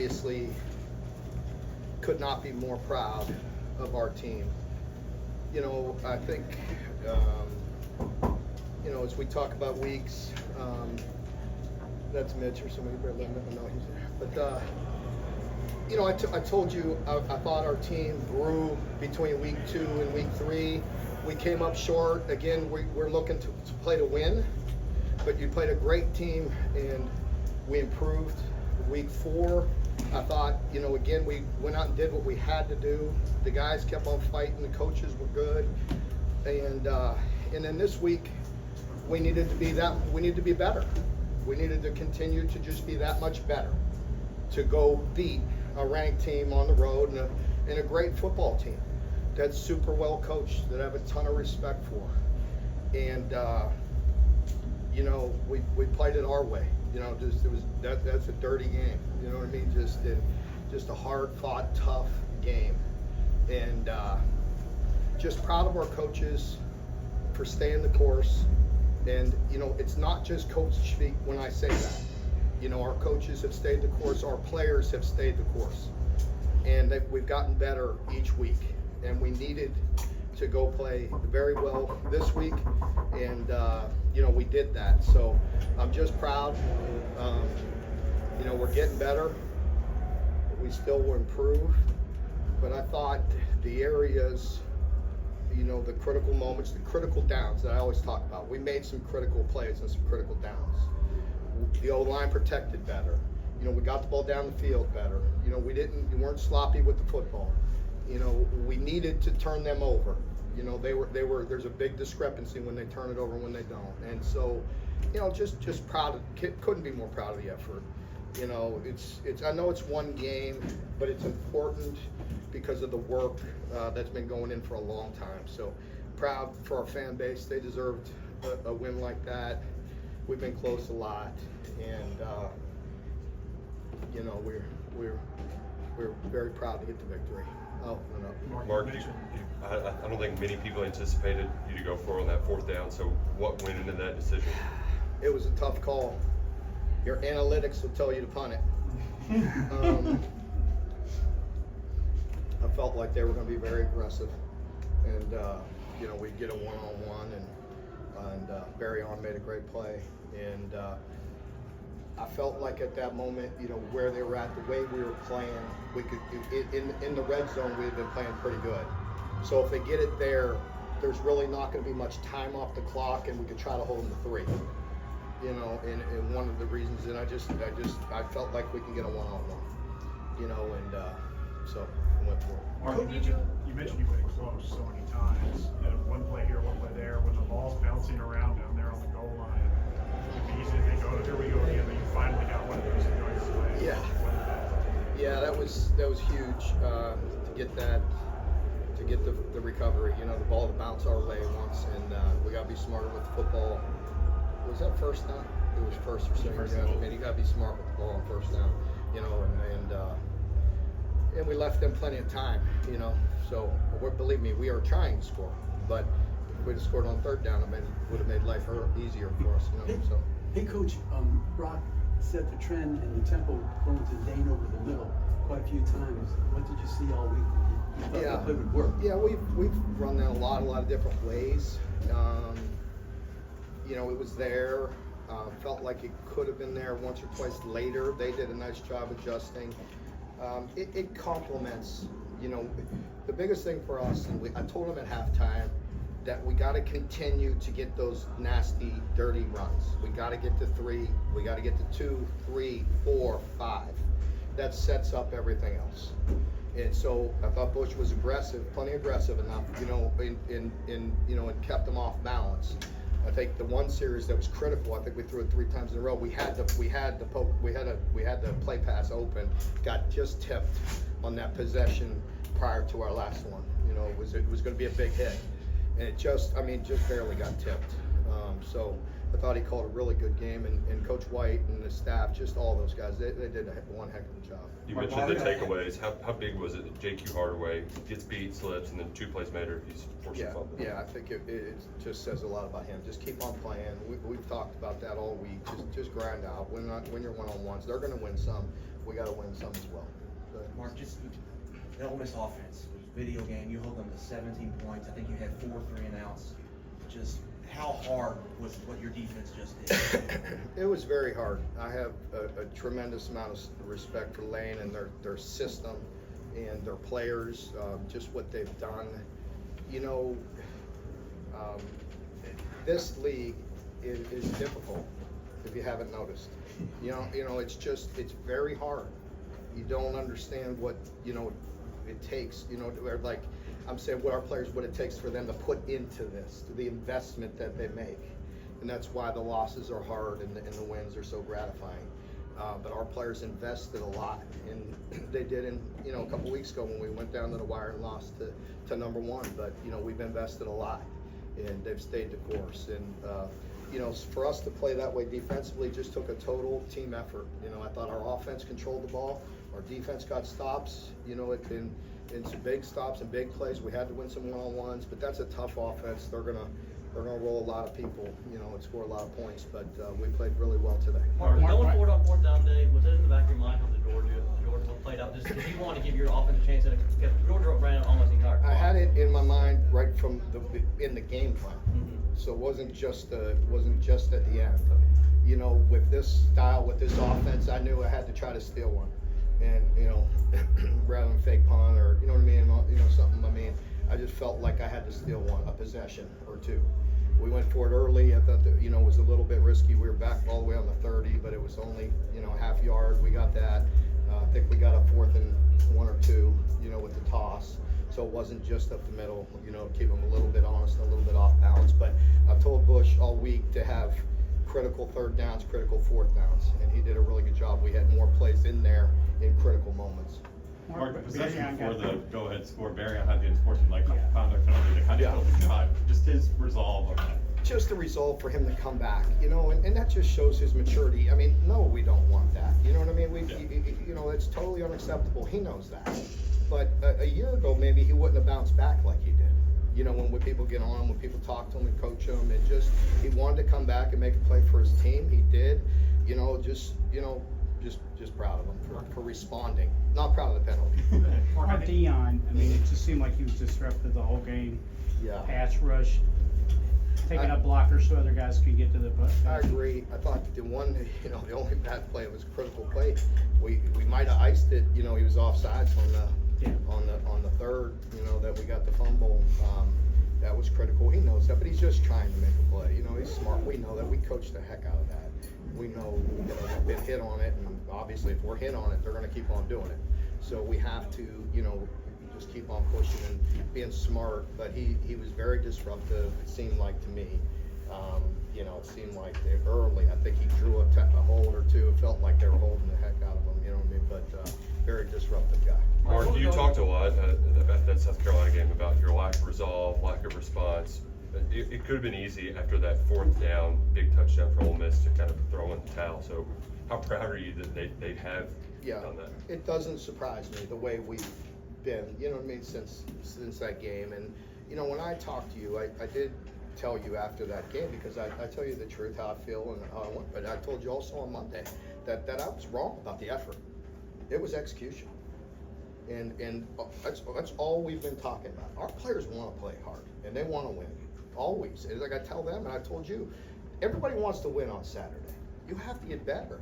obviously could not be more proud of our team. You know, I think, you know, as we talk about weeks, that's Mitch or somebody, better let him know he's there. But, you know, I told you I thought our team grew between week 2 and week 3. We came up short. Again, we're looking to play to win, but you played a great team and we improved. Week 4, I thought, you know, again, we went out and did what we had to do. The guys kept on fighting. The coaches were good. And then this week, we needed to be better. We needed to continue to just be that much better, to go beat a ranked team on the road and a great football team that's super well coached, that I have a ton of respect for. And you know, we played it our way. You know, that's a dirty game. You know what I mean? Just a hard-fought, tough game. And just proud of our coaches for staying the course. And you know, it's not just coach speak when I say that. You know, our coaches have stayed the course. Our players have stayed the course, and we've gotten better each week. And we needed to go play very well this week, and you know, we did that. So I'm just proud. You know, we're getting better. We still will improve, but I thought the areas, you know, the critical moments, the critical downs that I always talk about. We made some critical plays and some critical downs. The O-line protected better. You know, we got the ball down the field better. You know, we weren't sloppy with the football. You know, we needed to turn them over. You know, there's a big discrepancy when they turn it over and when they don't. And so, you know, just proud couldn't be more proud of the effort. You know, I know it's one game, but it's important because of the work that's been going in for a long time. So proud for our fan base. They deserved a win like that. We've been close a lot, and you know, we're very proud to get the victory. Oh, no. Mark, I don't think many people anticipated you to go for on that 4th down. So what went into that decision? It was a tough call. Your analytics will tell you to punt it. I felt like they were going to be very aggressive, and you know, we'd get a one-on-one, and Barry On made a great play, and I felt like at that moment, you know, where they were at, the way we were playing, we could in the red zone we had been playing pretty good. So if they get it there, there's really not going to be much time off the clock, and we could try to hold them to 3. You know, and one of the reasons, and I felt like we can get a one-on-one. You know, and so I went for it. Mark, you mentioned you've been close so many times. You know, one play here, one play there. When the ball's bouncing around down there on the goal line, it'd be easy to think, oh, here we go again. But you finally got one of those to go your way. Yeah. Yeah, that was huge to get that, to get the recovery. You know, the ball to bounce our way once, and we got to be smarter with the football. Was that first down? It was first or second down. I mean, you got to be smart with the ball on first down. You know, and we left them plenty of time. You know, so believe me, we are trying to score, but if we'd have scored on 3rd down, it would have made life easier for us. You know, so. Hey, Coach, Brock set the trend and the tempo going to Dane over the middle quite a few times. What did you see all week? You thought that play would work? Yeah, we've run that a lot of different ways. You know, it was there. Felt like it could have been there once or twice later. They did a nice job adjusting. It complements. You know, the biggest thing for us, and I told them at halftime, that we got to continue to get those nasty, dirty runs. We got to get to 3. We got to get to 2, 3, 4, 5. That sets up everything else. And so I thought Bush was aggressive, plenty aggressive enough, you know, you know, and kept them off balance. I think the one series that was critical, I think we threw it 3 times in a row. We had the play pass open, got just tipped on that possession prior to our last one. You know, it was going to be a big hit, and it just barely got tipped. So I thought he called a really good game, and Coach White and the staff, just all those guys, they did one heck of a job. You mentioned the takeaways. How big was it? JQ Hardaway gets beat, slips, and then 2 plays later he's forced a fumble. Yeah, I think it just says a lot about him. Just keep on playing. We've talked about that all week. Just grind out. When you're one-on-ones, they're going to win some. we got to win some as well. But, Mark, just the Ole Miss offense, it was a video game. You hold them to 17 points. I think you had 4 3-and-outs. Just how hard was what your defense just did? It was very hard. I have a tremendous amount of respect for Lane and their system and their players, just what they've done. You know, this league is difficult, if you haven't noticed. You know, it's very hard. You don't understand what, it takes, like I'm saying, what our players, what it takes for them to put into this, the investment that they make. And that's why the losses are hard and the wins are so gratifying. But our players invested a lot, and they did in, a couple weeks ago when we went down to the wire and lost to number 1. But, we've invested a lot, and they've stayed the course. And, for us to play that way defensively just took a total team effort. I thought our offense controlled the ball. Our defense got stops, in some big stops and big plays. We had to win some one-on-ones, but that's a tough offense. They're gonna roll a lot of people, and score a lot of points. But we played really well today. Mark, going forward on 4th down day, was it in the back of your mind how the Georgia played out? Just because you want to give your offense a chance, and Georgia ran almost the entire clock. I had it in my mind right from in the game plan. Mm-hmm. So it wasn't just at the end. With this style, with this offense, I knew I had to try to steal one. And, rather than fake punt or, you know what I mean, something, I just felt like I had to steal one, a possession or 2. We went for it early. I thought that, it was a little bit risky. We were back all the way on the 30, but it was only, half yard. We got that. I think we got a 4th and 1 or 2, with the toss. So it wasn't just up the middle, keep them a little bit honest and a little bit off balance. But I've told Bush all week to have critical 3rd downs, critical 4th downs, and he did a really good job. We had more plays in there in critical moments. Mark, the possession before the go-ahead score, Barry had the unsportsmanlike conduct penalty that kind of killed the drive. Just his resolve of that. Just the resolve for him to come back, and that just shows his maturity. No, we don't want that. You know what I mean? It's totally unacceptable. He knows that. But a year ago, maybe he wouldn't have bounced back like he did. When people get on him, when people talk to him and coach him, and he wanted to come back and make a play for his team. He did. Just proud of him for responding. Not proud of the penalty. Mark Dion, it just seemed like he was disrupted the whole game. Yeah. Pass rush, taking up blockers so other guys could get to the butt. I agree. I thought the one, the only bad play was a critical play. We might have iced it. He was offsides on the 3rd. That we got the fumble. That was critical. He knows that, but he's just trying to make a play. He's smart. We know that. We coach the heck out of that. We know, we've been hit on it, and obviously if we're hit on it, they're going to keep on doing it. So we have to, just keep on pushing and being smart. But he was very disruptive, it seemed like to me. It seemed like early, I think he drew a hold or 2. It felt like they were holding the heck out of him, But very disruptive guy. Mark, you talked a lot about that South Carolina game about your lack of resolve, lack of response. It could have been easy after that 4th down, big touchdown for Ole Miss to kind of throw in the towel. So how proud are you that they have done that? It doesn't surprise me the way we've been, since that game. And, when I talked to you, I did tell you after that game, because I tell you the truth, how I feel and how I want. But I told you also on Monday that I was wrong about the effort. It was execution. And that's all we've been talking about. Our players want to play hard, and they want to win. Always. And like I tell them, and I told you, everybody wants to win on Saturday. You have to get better.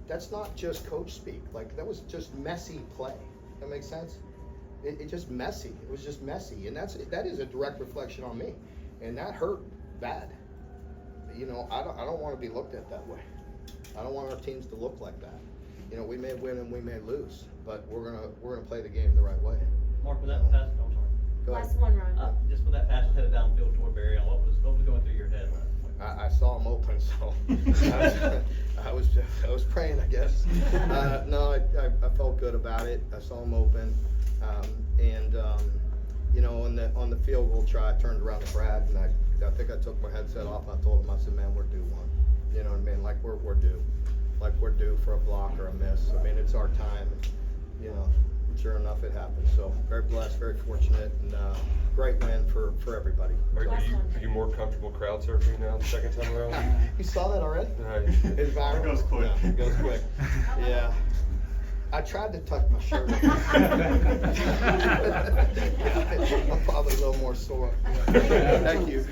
That's not just coach speak. Like, that was just messy play. That makes sense? It just messy. It was just messy. And that is a direct reflection on me. And that hurt bad. I don't want to be looked at that way. I don't want our teams to look like that. We may win and we may lose, but we're gonna play the game the right way. Mark, with that pass, I'm sorry. Go ahead. Last one, Ron. Just when that pass was headed downfield toward Barry, what was going through your head? I saw him open, so I was praying, I guess. No, I felt good about it. I saw him open, on the field goal try, I turned around to Brad, and I think I took my headset off. And I told him, I said, man, we're due one. You know what I mean? Like we're due. Like we're due for a block or a miss. It's our time. And, sure enough, it happened. So very blessed, very fortunate, and great win for everybody. Are you more comfortable crowd surfing now the second time around? You saw that already? Right. It's viral. It goes quick. Yeah, it goes quick. Yeah. I tried to tuck my shirt. I'm probably a little more sore. Thank you.